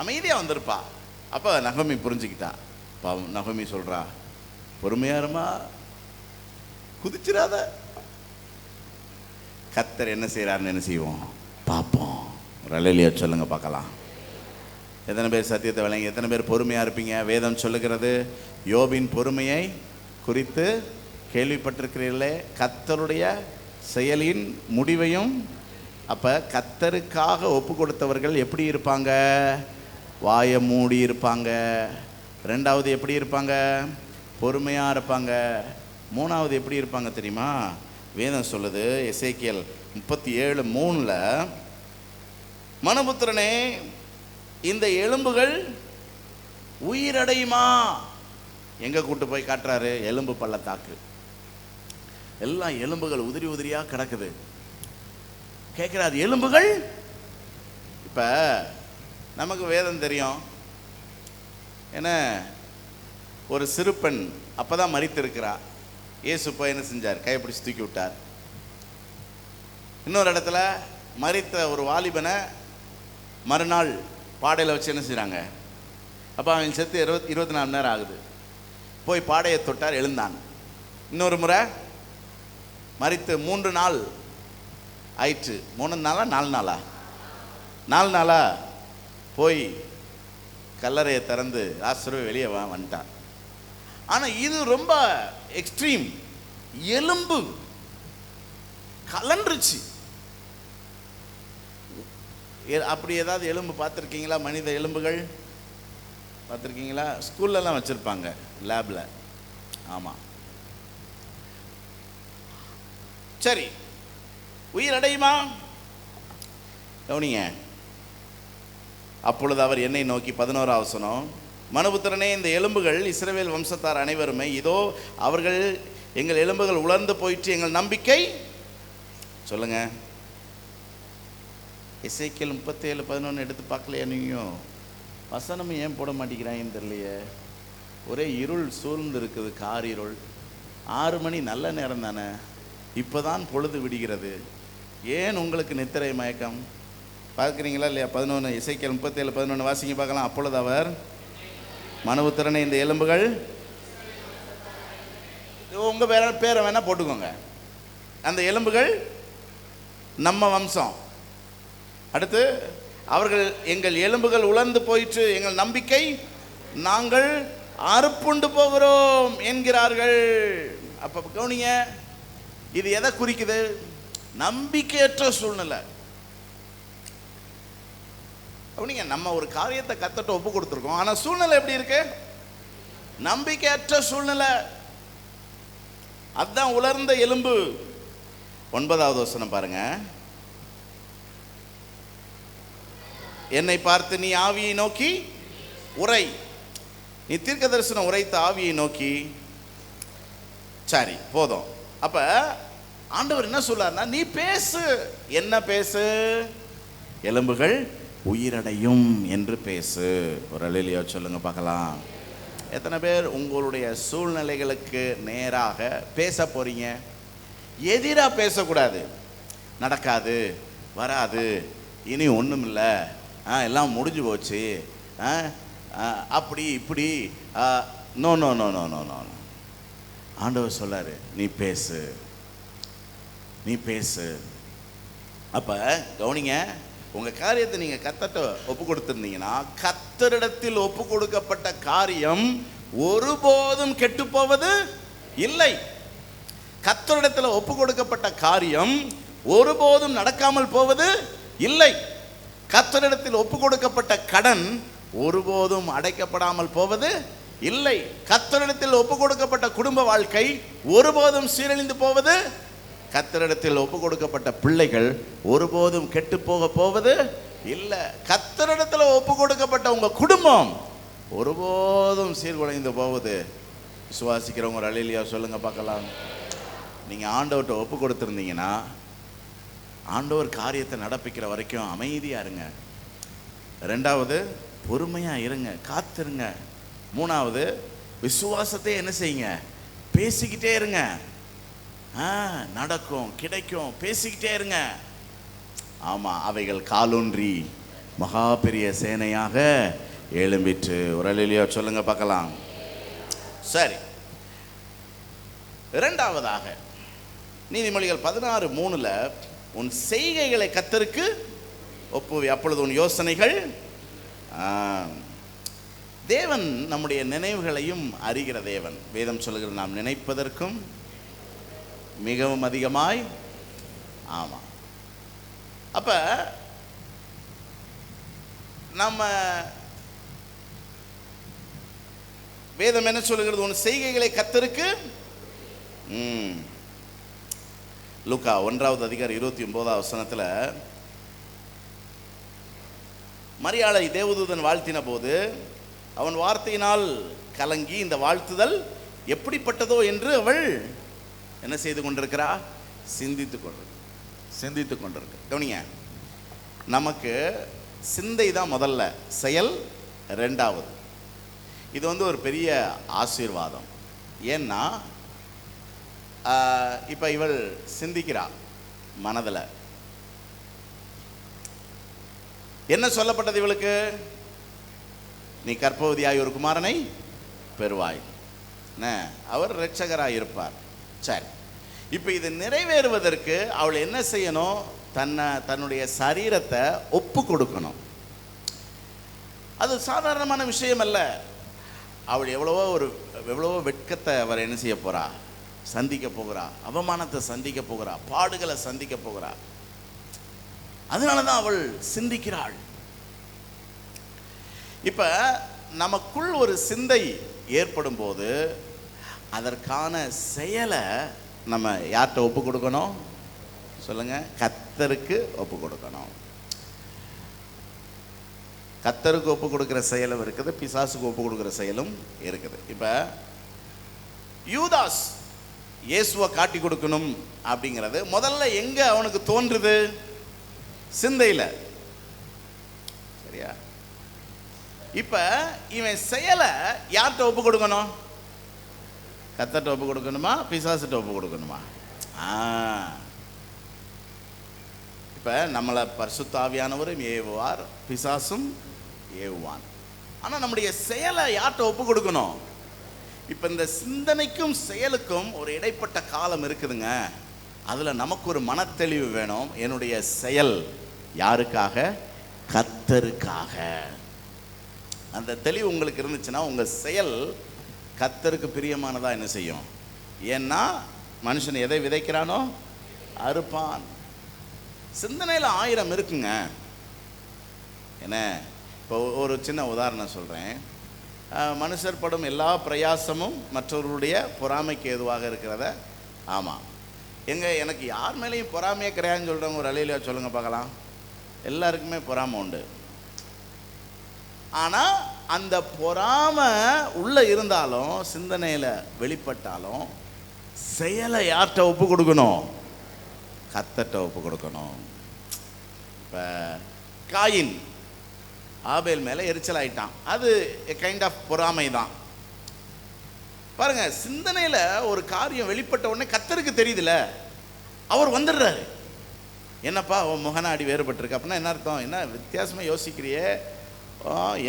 அமைதியாக வந்திருப்பா. அப்போ நகோமி புரிஞ்சுக்கிட்டா. நகோமி சொல்கிறா, பொறுமையாருமா, குதிச்சிடாத, கர்த்தர் என்ன செய்கிறாருன்னு என்ன செய்வோம் பார்ப்போம். ஒரு அல்லேலூயா சொல்லுங்க பார்க்கலாம். எத்தனை பேர் சத்தியத்தை விளங்கி, எத்தனை பேர் பொறுமையாக இருப்பீங்க? வேதம் சொல்லுகிறது, யோபின் பொறுமையை குறித்து கேள்விப்பட்டிருக்கிறீர்களே, கர்த்தருடைய செயலின் முடிவையும். அப்போ கர்த்தருக்காக ஒப்பு கொடுத்தவர்கள் எப்படி இருப்பாங்க? வாயை மூடி இருப்பாங்க. 2வது எப்படி இருப்பாங்க? பொறுமையாக இருப்பாங்க. 3வது எப்படி இருப்பாங்க தெரியுமா? வேதம் சொல்லுது, எசேக்கியேல் 37:3, மனுபுத்திரனே, இந்த எலும்புகள் உயிரடையுமா? எங்க கூட்டு போய் காட்டுறாரு? எலும்பு பள்ளத்தாக்கு. எல்லாம் எலும்புகள் உதிரி உதிரியா கிடக்குது. கேட்கிறாரு, எலும்புகள். இப்ப நமக்கு வேதம் தெரியும். ஏன்னா ஒரு சிறு பெண் அப்பதான் மரித்திருக்கிறா. இயேசு போய் என்ன செஞ்சார்? கைப்பிடிச்சு தூக்கி விட்டார். இன்னொரு இடத்துல மரித்த ஒரு வாலிபனை மறுநாள் பாடையில் வச்சு என்ன செய்கிறாங்க? அப்போ அவன் செத்து 24 மணி நேரம் ஆகுது. போய் பாடையை தொட்டார், எழுந்தான். இன்னொரு முறை மரித்து 3 நாள் ஆயிற்று. 3 நாளா 4 நாளா? 4 நாளா போய் கல்லறையை திறந்து லாசரு வெளியே வந்துட்டான். ஆனால் இது ரொம்ப எக்ஸ்ட்ரீம். எலும்பு கலன்றுச்சு. அப்படி ஏதாவது எலும்பு பார்த்துருக்கீங்களா? மனித எலும்புகள் பார்த்துருக்கீங்களா? ஸ்கூல்லலாம் வச்சுருப்பாங்க, லேபில். ஆமாம். சரி, உயிர் அடையுமா? கவனிங்க. அப்பொழுது அவர் என்னை நோக்கி, 11ஆம் வசனம், மனுபுத்திரனே, இந்த எலும்புகள் இஸ்ரவேல் வம்சத்தார் அனைவருமே, இதோ அவர்கள் எங்கள் எலும்புகள் உலர்ந்து போயிற்று, எங்கள் நம்பிக்கை சொல்லுங்க. எசேக்கியேல் 37:11 எடுத்து பார்க்கலையா நீயும்? வசனம் ஏன் போட மாட்டேங்கிறாங்கன்னு தெரியலையே. ஒரே இருள் சூழ்ந்து இருக்குது, கார் இருள். 6 மணி நல்ல நேரம் தானே, இப்போதான் பொழுது விடுகிறது. ஏன் உங்களுக்கு நித்திரை மயக்கம்? பார்க்குறீங்களா இல்லையா? 11 எசேக்கியேல் 37:11 வாசிங்க பார்க்கலாம். அப்பொழுது அவர், மனுபுத்திரனே, இந்த எலும்புகள், உங்கள் பேரை வேணால் போட்டுக்கோங்க, அந்த எலும்புகள் நம்ம வம்சம். அடுத்து, அவர்கள் எங்கள் எலும்புகள் உலர்ந்து போயிற்று, எங்கள் நம்பிக்கை நாங்கள் அறுப்புண்டு போகிறோம் என்கிறார்கள். அப்போ கவனிங்க, இது எதை குறிக்குது? நம்பிக்கையற்ற சூழ்நிலை. கவனிங்க, நம்ம ஒரு காரியத்தை கத்தட்ட ஒப்பு கொடுத்துருக்கோம், ஆனால் சூழ்நிலை எப்படி இருக்கு? நம்பிக்கையற்ற சூழ்நிலை. அதுதான் உலர்ந்த எலும்பு. 9வது வசனம் பாருங்க. என்னை பார்த்து, நீ ஆவியை நோக்கி உரை. நீ தீர்க்க தரிசனம் உரைத்த ஆவியை நோக்கி. சரி, போதும். அப்ப ஆண்டவர் என்ன சொல்றாருன்னா, நீ பேசு. என்ன பேசு? எலும்புகள் உயிரடையும் என்று பேசு. ஒரு அல்லேலூயா சொல்லுங்க பார்க்கலாம். எத்தனை பேர் உங்களுடைய சூழ்நிலைகளுக்கு நேராக பேச போறீங்க? எதிராக பேசக்கூடாது. நடக்காது, வராது, இனி ஒன்றும் இல்லை, எல்லாம் முடிஞ்சு போச்சு, அப்படி இப்படி. No no no no no no. ஆண்டவர் சொல்லாரு, நீ பேசு, நீ பேசு. அப்போ கவனிங்க, உங்கள் காரியத்தை நீங்கள் கத்தட்ட ஒப்பு கொடுத்துருந்தீங்கன்னா, கத்தரிடத்தில் ஒப்பு கொடுக்கப்பட்ட காரியம் ஒருபோதும் கெட்டு போவது இல்லை. கத்தரிடத்தில் ஒப்பு கொடுக்கப்பட்ட காரியம் ஒருபோதும் நடக்காமல் போவது இல்லை. கர்த்தரிடத்தில் ஒப்பு கொடுக்கப்பட்ட கடன் ஒருபோதும் அடைக்கப்படாமல் போவது இல்லை. கர்த்தரிடத்தில் ஒப்பு கொடுக்கப்பட்ட குடும்ப வாழ்க்கை ஒருபோதும் சீரழிந்து போவது, கர்த்தரிடத்தில் ஒப்பு கொடுக்கப்பட்ட பிள்ளைகள் ஒருபோதும் கெட்டு போவது இல்லை. கர்த்தரிடத்தில் ஒப்பு கொடுக்கப்பட்ட உங்க குடும்பம் ஒருபோதும் சீர்குலைந்து போவது. விசுவாசிக்கிறவங்க ஒரு அல்லேலூயா சொல்லுங்க பார்க்கலாம். நீங்க ஆண்டவர்கிட்ட ஒப்பு கொடுத்துருந்தீங்கன்னா, ஆண்டவர் காரியத்தை நடப்பிக்கிற வரைக்கும் அமைதியா இருங்க. 2வது, பொறுமையா இருங்க, காத்திருங்க. 3வது, விசுவாசத்தை என்ன செய்யுங்க? பேசிக்கிட்டே இருங்க. நடக்கும், கிடைக்கும், பேசிக்கிட்டே இருங்க. ஆமா, அவைகள் காலூன்றி மகா பெரிய சேனையாக எழும்பிற்று. ஒரு அல்லேலூயா சொல்லுங்க பார்க்கலாம். சரி, 2வதாக நீதிமொழிகள் 16:3 உன் செய்கைகளை கர்த்தருக்கு ஒப்புவி, அப்பொழுது உன் யோசனைகள். தேவன் நம்முடைய நினைவுகளையும் அறிகிற தேவன். வேதம் சொல்லுகிற நாம் நினைப்பதற்கும் மிகவும் அதிகமாய். ஆமா, அப்ப நம்ம வேதம் என்ன சொல்லுகிறது? உன் செய்கைகளை கர்த்தருக்கு. லூக்கா 1வது அதிகாரம் 29வது வசனத்துல, மரியாளை தேவதூதன் வாழ்த்தின போது அவன் வார்த்தையினால் கலங்கி இந்த வாழ்த்துதல் எப்படிப்பட்டதோ என்று அவள் என்ன செய்து கொண்டிருக்கிறா? சிந்தித்துக் கொண்டிருக்க. கவனிங்க, நமக்கு சிந்தை தான் முதல்ல, செயல் 2வது. இது ஒரு பெரிய ஆசீர்வாதம். ஏன்னா இப்போ இவள் சிந்திக்கிறா மனதில். என்ன சொல்லப்பட்டது இவளுக்கு? நீ கர்ப்பவதியாய் ஒரு குமாரனை பெறுவாய், அவர் இரட்சகராய் இருப்பார். சரி, இப்போ இது நிறைவேறுவதற்கு அவள் என்ன செய்யணும்? தன்னுடைய சரீரத்தை ஒப்பு கொடுக்கணும். அது சாதாரணமான விஷயம் அல்ல. அவள் எவ்வளவோ வெட்கத்தை அவர் என்ன செய்ய போறா? சந்திக்க போகிறா. அவமானத்தை சந்திக்க போகிறா. பாடுகளை சந்திக்க போகிறா. அதனால தான் அவள் சிந்திக்கிறாள். இப்ப நமக்குள் ஒரு சிந்தை ஏற்படும் போது அதற்கான செயலை நம்ம யார்கிட்ட ஒப்பு கொடுக்கணும் சொல்லுங்க? கர்த்தருக்கு ஒப்பு கொடுக்கணும். கர்த்தருக்கு ஒப்பு கொடுக்கிற செயலும் இருக்குது, பிசாசுக்கு ஒப்பு கொடுக்கிற செயலும் இருக்குது. இப்ப யூதாஸ் இயேசுவை காட்டி கொடுக்கணும் அப்படிங்கிறது முதல்ல எங்க அவனுக்கு தோன்றுது? சிந்தையில. சரியா? இப்ப இவன் செயலை யார்கிட்ட ஒப்பு கொடுக்கணும்? கர்த்தர்ட்ட ஒப்பு கொடுக்கணுமா, பிசாசுட்ட ஒப்பு கொடுக்கணுமா? இப்ப நம்மளை பரிசுத்த ஆவியானவரும் ஏவுவார், பிசாசும் ஏவுவான். ஆனா நம்முடைய செயலை யார்கிட்ட ஒப்பு கொடுக்கணும்? இப்ப இந்த சிந்தனைக்கும் செயலுக்கும் ஒரு இடைப்பட்ட காலம் இருக்குதுங்க. அதுல நமக்கு ஒரு மனத்தெளிவு வேணும். என்னுடைய செயல் யாருக்காக? கர்த்தருக்காக. அந்த தெளிவு உங்களுக்கு இருந்துச்சுன்னா உங்க செயல் கர்த்தருக்கு பிரியமானதா என்ன செய்யும்? ஏன்னா மனுஷன் எதை விதைக்கிறானோ அறுப்பான். சிந்தனையில் 1000 இருக்குங்க. என்ன, இப்போ ஒரு சின்ன உதாரணம் சொல்கிறேன். மனுஷர் படும் எல்லா பிரயாசமும் மற்றவர்களுடைய பொறாமைக்கு ஏதுவாக இருக்கிறத. ஆமாம், எனக்கு யார் மேலேயும் பொறாமையே கிடையாதுன்னு சொல்கிறவங்க ஒரு அலையிலையா சொல்லுங்கள் பார்க்கலாம். எல்லாருக்குமே பொறாமை உண்டு. ஆனால் அந்த பொறாமை உள்ளே இருந்தாலும், சிந்தனையில் வெளிப்பட்டாலும், செயலை யார்கிட்ட ஒப்பு கொடுக்கணும்? கர்த்தர்ட்ட ஒப்பு கொடுக்கணும். இப்போ காயின் ஆபேல் மேலே எரிச்சல் ஆயிட்டான். அது கைண்ட் ஆஃப் பொறாமை தான். பாருங்க, சிந்தனையில் ஒரு காரியம் வெளிப்பட்ட உடனே கர்த்தருக்கு தெரியுதுல, அவர் வந்துடுறாரு. என்னப்பா உன் முகநாடி வேறுபட்டிருக்கு அப்படின்னா என்ன அர்த்தம்? என்ன வித்தியாசமாக யோசிக்கிறியே?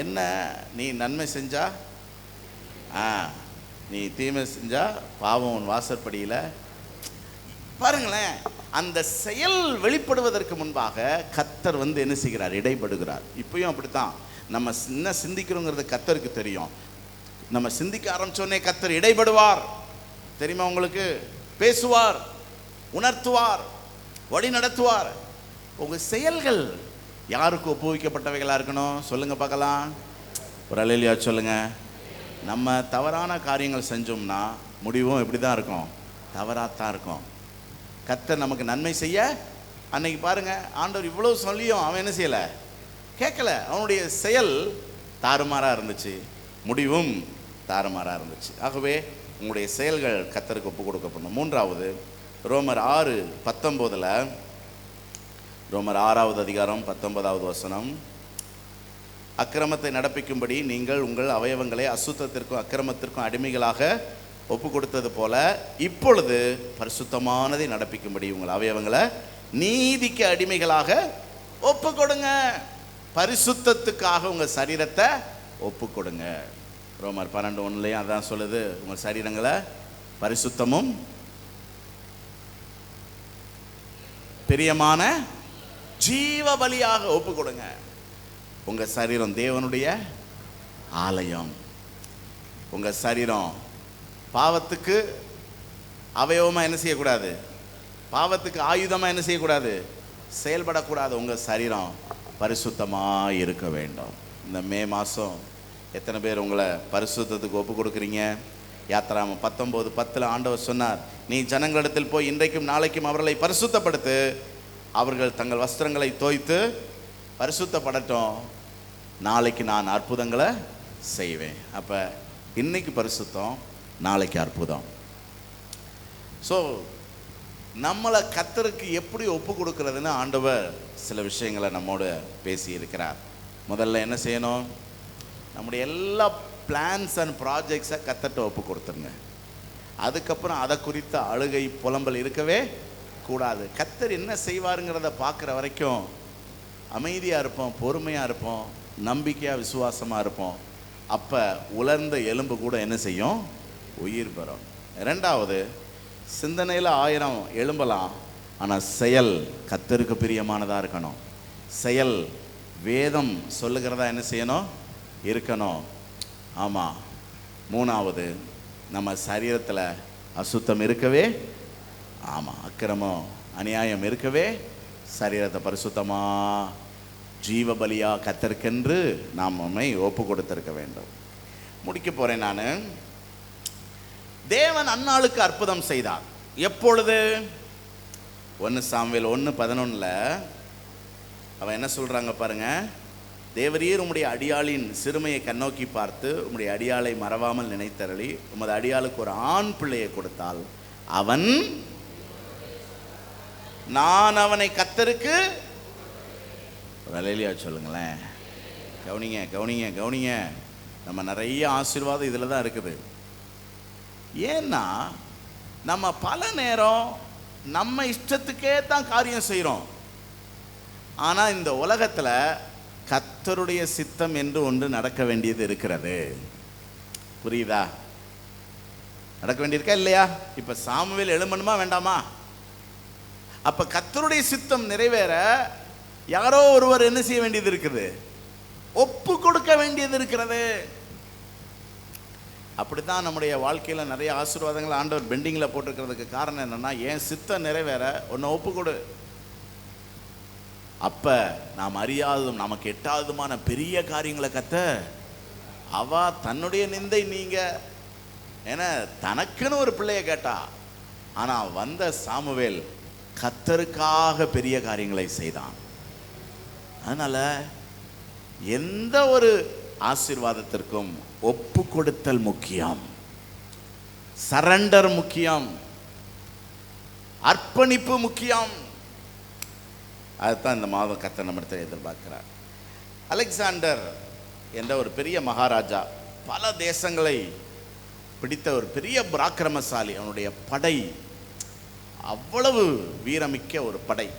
என்ன நீ நன்மை செஞ்சா நீ தீமை செஞ்சா பாவம் உன் வாசற்படியில். பாருங்களேன், அந்த செயல் வெளிப்படுவதற்கு முன்பாக கர்த்தர் என்ன செய்கிறார்? இடைப்படுகிறார். இப்பயும் அப்படித்தான். நம்ம என்ன சிந்திக்கிறோங்கிறது கர்த்தருக்கு தெரியும். நம்ம சிந்திக்க ஆரம்பிச்சோடனே கர்த்தர் இடைப்படுவார். தெரியுமா உங்களுக்கு? பேசுவார், உணர்த்துவார், வழி நடத்துவார். உங்க செயல்கள் யாருக்கு ஒப்புவிக்கப்பட்டவைகளா இருக்கணும்? சொல்லுங்க பார்க்கலாம். ஒரு அல்லேலூயா சொல்லுங்க. நம்ம தவறான காரியங்கள் செஞ்சோம்னா முடிவும் எப்படி தான் இருக்கும்? தவறாத்தான் இருக்கும். கர்த்தர் நமக்கு நன்மை செய்ய அன்னைக்கு பாருங்க, ஆண்டவர் இவ்வளவு சொல்லியும் அவன் என்ன செய்யலை? கேட்கல. அவனுடைய செயல் தாறுமாறாக இருந்துச்சு, முடிவும் தாறுமாறாக இருந்துச்சு. ஆகவே உங்களுடைய செயல்கள் கர்த்தருக்கு ஒப்பு கொடுக்கப்படணும். மூன்றாவது, ரோமர் 6:19, ரோமர் 6வது அதிகாரம் 19வது வசனம். அக்கிரமத்தை நடப்பிக்கும்படி நீங்கள் உங்கள் அவயவங்களை அசுத்தத்திற்கும் அக்கிரமத்திற்கும் அடிமைகளாக ஒப்பு கொடுத்தது போல இப்பொழுது பரிசுத்தமானதை நடப்பிக்கும்படி உங்கள் அவயவங்களை நீதிக்கு அடிமைகளாக ஒப்பு கொடுங்க. பரிசுத்தத்துக்காக உங்கள் சரீரத்தை ஒப்பு கொடுங்க. ரோமர் 12:1 அதான் சொல்லுது. உங்கள் சரீரங்களை பரிசுத்தமும் பிரியமான ஜீவ பலியாக ஒப்பு கொடுங்க. உங்க சரீரம் தேவனுடைய ஆலயம். உங்க சரீரம் பாவத்துக்கு அவயவமா என்ன செய்யக்கூடாது? பாவத்துக்கு ஆயுதமா என்ன செய்யக்கூடாது? செயல்படக்கூடாது. உங்க சரீரம் பரிசுத்தமா இருக்க வேண்டும். இந்த மே மாசம் எத்தனை பேர் உங்களை பரிசுத்தத்துக்கு ஒப்பு கொடுக்குறீங்க? யாத்திராமம் 19:10 ஆண்டவர் சொன்னார், நீ ஜனங்களிடத்தில் போய் இன்றைக்கும் நாளைக்கும் அவர்களை பரிசுத்தப்படுத்து, அவர்கள் தங்கள் வஸ்திரங்களை தோய்த்து பரிசுத்தப்படட்டும், நாளைக்கு நான் அற்புதங்களை செய்வேன். அப்போ இன்னைக்கு பரிசுத்தம், நாளைக்கு அற்புதம். ஸோ நம்மளை கர்த்தருக்கு எப்படி ஒப்பு கொடுக்கறதுன்னு ஆண்டவர் சில விஷயங்களை நம்மோடு பேசி இருக்கிறார். முதல்ல என்ன செய்யணும்? நம்முடைய எல்லா பிளான்ஸ் அண்ட் ப்ராஜெக்ட்ஸை கர்த்தர்ட்ட ஒப்பு கொடுத்துருங்க. அதுக்கப்புறம் அதை குறித்த அழுகை புலம்பல் இருக்கவே கூடாது. கர்த்தர் என்ன செய்வாருங்கிறத பார்க்குற வரைக்கும் அமைதியாக இருப்போம், பொறுமையாக இருப்போம், நம்பிக்கையாக விசுவாசமாக இருப்போம். அப்போ உலர்ந்த எலும்பு கூட என்ன செய்யும்? உயிர் பெறும். ரெண்டாவது, சிந்தனையில் 1000 எழும்பலாம், ஆனால் செயல் கர்த்தருக்கு பிரியமானதாக இருக்கணும். செயல் வேதம் சொல்லுகிறதா என்ன செய்யணும்? இருக்கணும். ஆமாம். மூணாவது, நம்ம சரீரத்தில் அசுத்தம் இருக்கவே, ஆமாம், அக்கிரமம் அநியாயம் இருக்கவே சரீரத்தை பரிசுத்தமா ஜீவ பலியா கத்தருக்கென்று நாம் நம்மை ஒப்பு கொடுத்திருக்க வேண்டும். முடிக்க போறேன் நான். தேவன் அன்னாளுக்கு அற்புதம் செய்தார். எப்பொழுது? 1 சாமுவேல் 1:11 அவன் என்ன சொல்றாங்க பாருங்க. தேவரீர் உம்முடைய அடியாளின் சிறுமையை கண்ணோக்கி பார்த்து உம்முடைய அடியாளை மறவாமல் நினைத்தருளி உமது அடியாளுக்கு ஒரு ஆண் பிள்ளையை கொடுத்தால் அவன், நான் அவனை கர்த்தருக்கு, அல்லேலூயா சொல்லுங்களேன். கவனிங்க கவனிங்க கவனிங்க. நம்ம நிறைய ஆசீர்வாதம் இதில் தான் இருக்குது. ஏன்னா நம்ம பல நேரம் நம்ம இஷ்டத்துக்கே தான் காரியம் செய்கிறோம். ஆனால் இந்த உலகத்தில் கர்த்தருடைய சித்தம் என்று ஒன்று நடக்க வேண்டியது இருக்கிறது. புரியுதா? நடக்க வேண்டியிருக்கா இல்லையா? இப்போ சாமுவேல் எழும்பணுமா வேண்டாமா? அப்போ கர்த்தருடைய சித்தம் நிறைவேற யாரோ ஒருவர் என்ன செய்ய வேண்டியது இருக்குது? ஒப்பு கொடுக்க வேண்டியது இருக்கிறது. அப்படித்தான் நம்முடைய வாழ்க்கையில் நிறைய ஆசீர்வாதங்கள் ஆண்டவர் பெண்டிங்கில் போட்டிருக்கிறதுக்கு காரணம் என்னன்னா, என் சித்தம் நிறைவேற ஒன்று ஒப்பு கொடு. அப்ப நாம் அறியாததும் நமக்கு எட்டாவதுமான பெரிய காரியங்களை அவ தன்னுடைய நிந்தை நீங்க. ஏன்னா தனக்குன்னு ஒரு பிள்ளைய கேட்டா, ஆனா வந்த சாமுவேல் கர்த்தருக்காக பெரிய காரியங்களை செய்தான். அதனால எந்த ஒரு ஆசீர்வாதத்திற்கும் ஒப்பு கொடுத்தல் முக்கியம், சரண்டர் முக்கியம், அர்ப்பணிப்பு முக்கியம். அதுதான் இந்த மாதம் கர்த்தர் நம்மிடத்தில் எதிர்பார்க்கிறார். அலெக்சாண்டர் என்ற ஒரு பெரிய மகாராஜா, பல தேசங்களை பிடித்த ஒரு பெரிய பராக்கிரமசாலி. அவனுடைய படை அவ்வளவு வீரமிக்க ஒரு படை.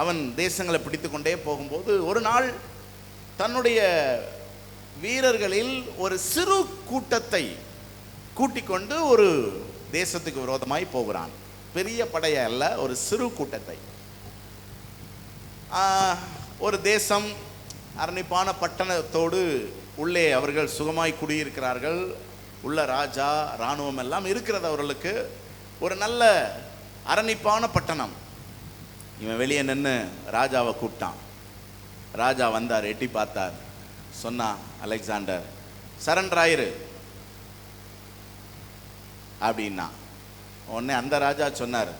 அவன் தேசங்களை பிடித்து கொண்டே போகும்போது ஒரு நாள் தன்னுடைய வீரர்களில் ஒரு சிறு கூட்டத்தை கூட்டிக் கொண்டு ஒரு தேசத்துக்கு விரோதமாய் போகிறான். பெரிய படையை அல்ல, ஒரு சிறு கூட்டத்தை. ஒரு தேசம் அரணிப்பான பட்டணத்தோடு உள்ளே அவர்கள் சுகமாய் குடியிருக்கிறார்கள். உள்ள ராஜா இராணுவம் எல்லாம் இருக்கிறது அவர்களுக்கு. ஒரு நல்ல அரணிப்பான பட்டணம். இவன் வெளியே நின்று ராஜாவை கூப்பிட்டான். ராஜா வந்தார், எட்டி பார்த்தார், சொன்னா, அலெக்சாண்டர் சரண்டர் ஆயிரு அப்படின்னா. உடனே அந்த ராஜா சொன்னார்,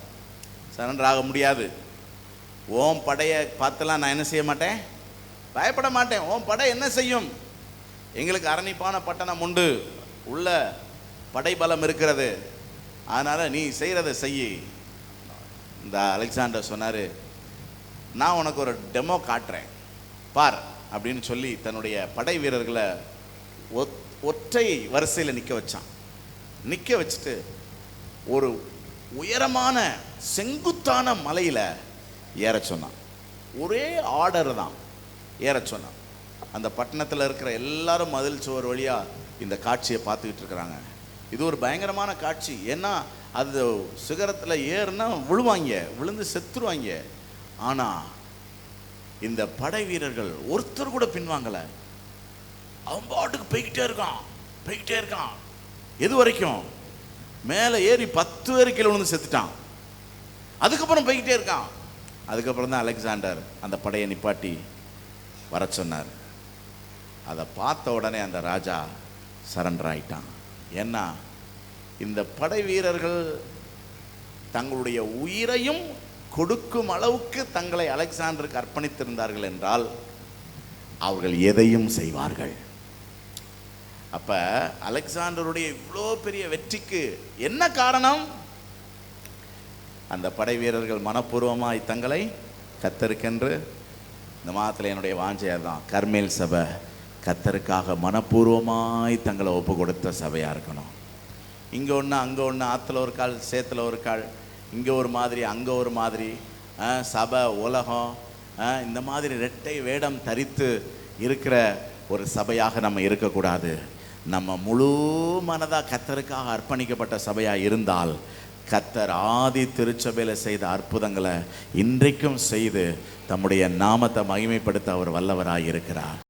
சரண்டர் ஆக முடியாது. ஓம் படையை பார்த்துலாம் நான் என்ன செய்ய மாட்டேன், பயப்பட மாட்டேன். ஓம் படை என்ன செய்யும்? எங்களுக்கு அரணிப்பான பட்டணம் உண்டு, உள்ள படைபலம் இருக்கிறது, அதனால் நீ செய்கிறத செய்யி. இந்த அலெக்சாண்டர் சொன்னார், நான் உனக்கு ஒரு டெமோ காட்டுறேன் பார் அப்படின்னு சொல்லி தன்னுடைய படை வீரர்களை ஒற்றை வரிசையில் நிற்க வச்சான். நிற்க வச்சுட்டு ஒரு உயரமான செங்குத்தான மலையில் ஏற சொன்னான். ஒரே ஆர்டர் தான் ஏற சொன்னான். அந்த பட்டணத்தில் இருக்கிற எல்லாரும் மதில் சுவர் வழியாக இந்த காட்சியை பார்த்துக்கிட்டு இருக்கிறாங்க. இது ஒரு பயங்கரமான காட்சி. ஏன்னா அது சிகரத்தில் ஏறுனா விழுவாங்க, விழுந்து செத்துருவாங்க. ஆனால் இந்த படை வீரர்கள் ஒருத்தர் கூட பின்வாங்கலை. அவன் பாட்டுக்கு போய்கிட்டே இருக்கான். எது வரைக்கும்? மேலே ஏறி 10 பேர் கீழே விழுந்து செத்துட்டான். அதுக்கப்புறம் போய்கிட்டே இருக்கான். அதுக்கப்புறம் தான் அலெக்சாண்டர் அந்த படையை நிப்பாட்டி வர சொன்னார். அதை பார்த்த உடனே அந்த ராஜா சரண்டர் ஆயிட்டான். ஏன்னா இந்த படை வீரர்கள் தங்களுடைய உயிரையும் கொடுக்கும் அளவுக்கு தங்களை அலெக்சாண்டருக்கு அர்ப்பணித்திருந்தார்கள் என்றால் அவர்கள் எதையும் செய்வார்கள். அப்ப அலெக்சாண்டருடைய இவ்வளோ பெரிய வெற்றிக்கு என்ன காரணம்? அந்த படை வீரர்கள் மனப்பூர்வமாய் தங்களை கர்த்தருக்கென்று, இந்த மாதத்தில் என்னுடைய வாஞ்சையாக தான் கர்மேல் சபை கர்த்தருக்காக மனப்பூர்வமாய் தங்களை ஒப்பு கொடுத்த சபையாக இருக்கணும். இங்கே ஒன்று அங்கே ஒன்று, ஆற்றுல ஒரு கால் சேத்துல ஒரு கால், இங்கே ஒரு மாதிரி அங்கே ஒரு மாதிரி, சபை உலகம் இந்த மாதிரி இரட்டை வேடம் தரித்து இருக்கிற ஒரு சபையாக நம்ம இருக்கக்கூடாது. நம்ம முழு மனதாக கர்த்தருக்காக அர்ப்பணிக்கப்பட்ட சபையாக இருந்தால் கர்த்தர் ஆதி திருச்சபையில் செய்த அற்புதங்களை இன்றைக்கும் செய்து தம்முடைய நாமத்தை மகிமைப்படுத்த அவர் வல்லவராக இருக்கிறார்.